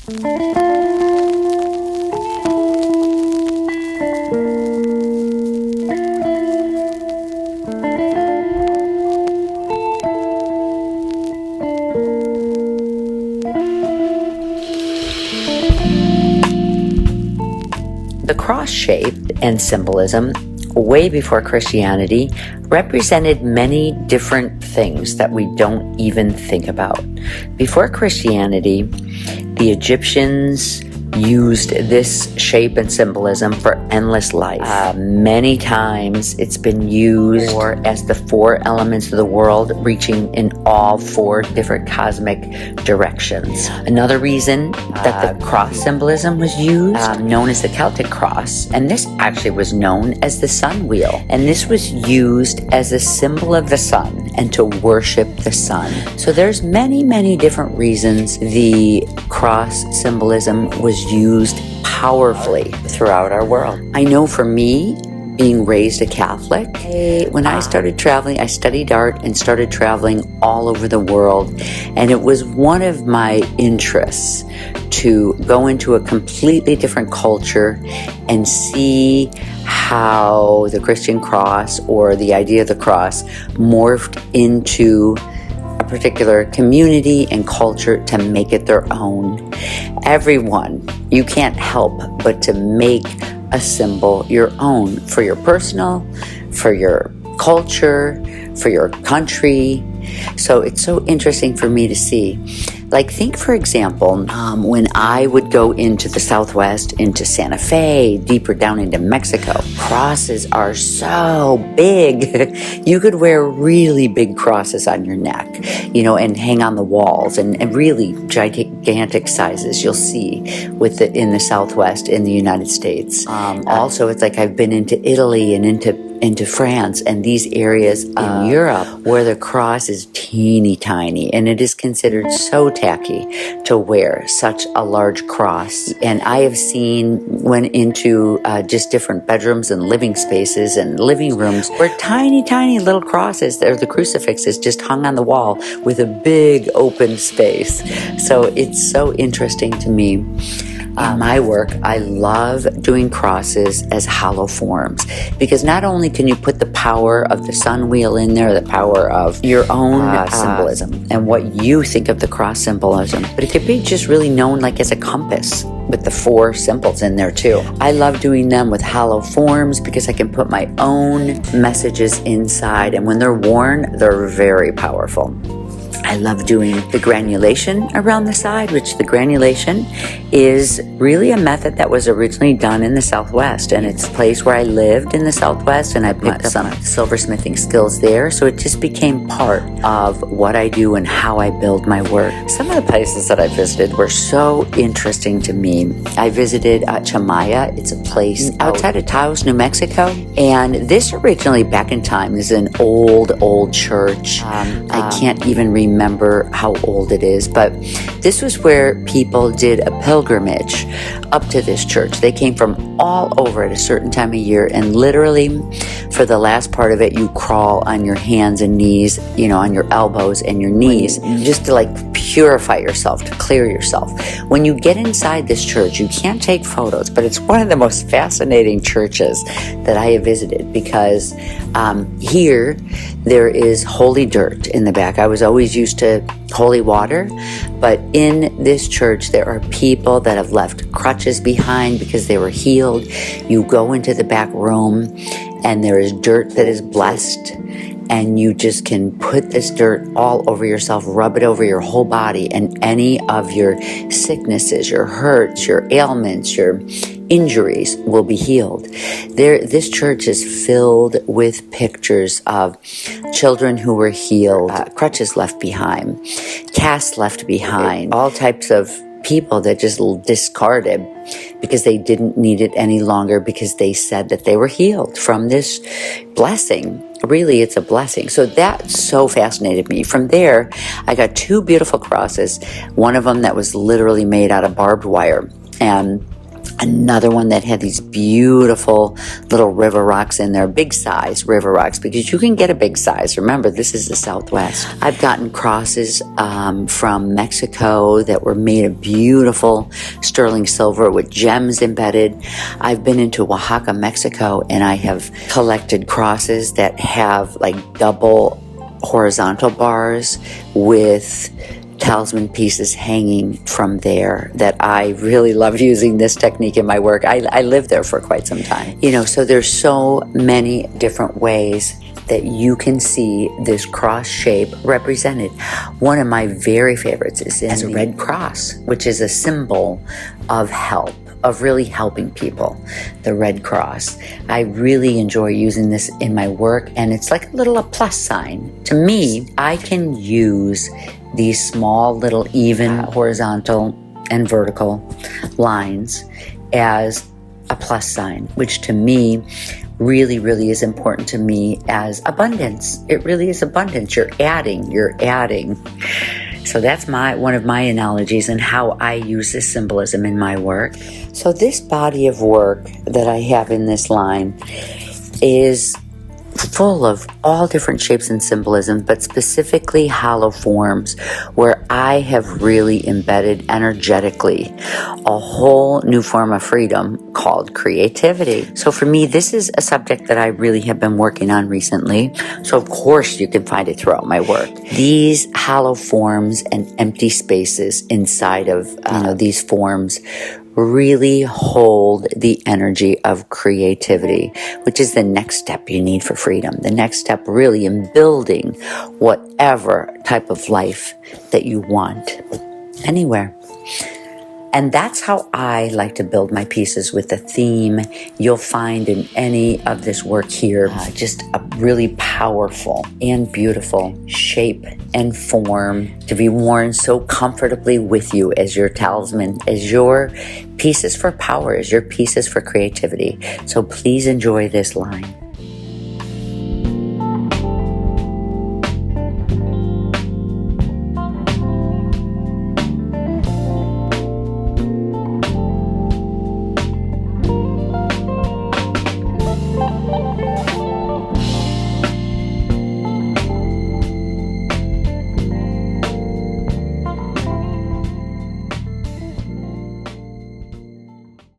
The cross shape and symbolism, way before Christianity, represented many different things that we don't even think about. Before Christianity, the Egyptians used this shape and symbolism for endless life. Many times it's been used as the four elements of the world, reaching in all four different cosmic directions. Another reason that the cross symbolism was used, known as the Celtic cross, and this actually was known as the sun wheel. And this was used as a symbol of the sun and to worship the sun. So there's many, many different reasons the cross symbolism was used powerfully throughout our world. I know for me, being raised a Catholic, when I started traveling, I studied art and started traveling all over the world. And it was one of my interests to go into a completely different culture and see how the Christian cross, or the idea of the cross, morphed into a particular community and culture to make it their own. Everyone, you can't help but to make a symbol your own, for your personal, for your culture, for your country. So it's so interesting for me to see. Like, think, for example, when I would go into the Southwest, into Santa Fe, deeper down into Mexico, crosses are so big. You could wear really big crosses on your neck, and hang on the walls, and really gigantic sizes you'll see in the Southwest in the United States. Also, it's like I've been into Italy and into France and these areas in Europe where the cross is teeny tiny, and it is considered so tacky to wear such a large cross. And I have went into just different bedrooms and living spaces and living rooms where tiny little crosses, or the crucifixes, just hung on the wall with a big open space. So it's so interesting to me. In my work, I love doing crosses as hollow forms, because not only can you put the power of the sun wheel in there, the power of your own symbolism and what you think of the cross symbolism, but it could be just really known like as a compass with the four symbols in there too. I love doing them with hollow forms because I can put my own messages inside, and when they're worn, they're very powerful. I love doing the granulation around the side, which the granulation is really a method that was originally done in the Southwest, and it's a place where I lived in the Southwest, and I picked up some silversmithing skills there, so it just became part of what I do and how I build my work. Some of the places that I visited were so interesting to me. I visited Chimayo. It's a place outside of Taos, New Mexico, and this originally, back in time, is an old church. I can't even remember how old it is, but this was where people did a pilgrimage up to this church. They came from all over at a certain time of year, and literally for the last part of it, you crawl on your hands and knees, on your elbows and your knees, just to purify yourself, to clear yourself. When you get inside this church, you can't take photos, but it's one of the most fascinating churches that I have visited, because here there is holy dirt in the back. I was always used to holy water, but in this church there are people that have left crutches behind because they were healed. You go into the back room and there is dirt that is blessed, and you just can put this dirt all over yourself, rub it over your whole body, and any of your sicknesses, your hurts, your ailments, your injuries will be healed. This church is filled with pictures of children who were healed, crutches left behind, casts left behind, all types of people that just discarded because they didn't need it any longer, because they said that they were healed from this blessing. Really, it's a blessing. So that so fascinated me. From there, I got two beautiful crosses. One of them that was literally made out of barbed wire. And Another one that had these beautiful little river rocks in there, big size river rocks, because you can get a big size. Remember, this is the Southwest. I've gotten crosses from Mexico that were made of beautiful sterling silver with gems embedded. I've been into Oaxaca, Mexico, and I have collected crosses that have like double horizontal bars with talisman pieces hanging from there that I really love using this technique in my work. I lived there for quite some time. So there's so many different ways that you can see this cross shape represented. One of my very favorites is as a red cross, which is a symbol of help, of really helping people, the red cross. I really enjoy using this in my work, and it's like a plus sign. To me, I can use these small little even horizontal and vertical lines as a plus sign, which to me really, really is important to me as abundance. It really is abundance. You're adding. So that's one of my analogies and how I use this symbolism in my work. So this body of work that I have in this line is full of all different shapes and symbolism, but specifically hollow forms where I have really embedded energetically a whole new form of freedom called creativity. So for me, this is a subject that I really have been working on recently. So of course you can find it throughout my work. These hollow forms and empty spaces inside of these forms really hold the energy of creativity, which is the next step you need for freedom. The next step really in building whatever type of life that you want anywhere. And that's how I like to build my pieces, with a theme you'll find in any of this work here. Just a really powerful and beautiful shape and form to be worn so comfortably with you as your talisman, as your pieces for power, as your pieces for creativity. So please enjoy this line.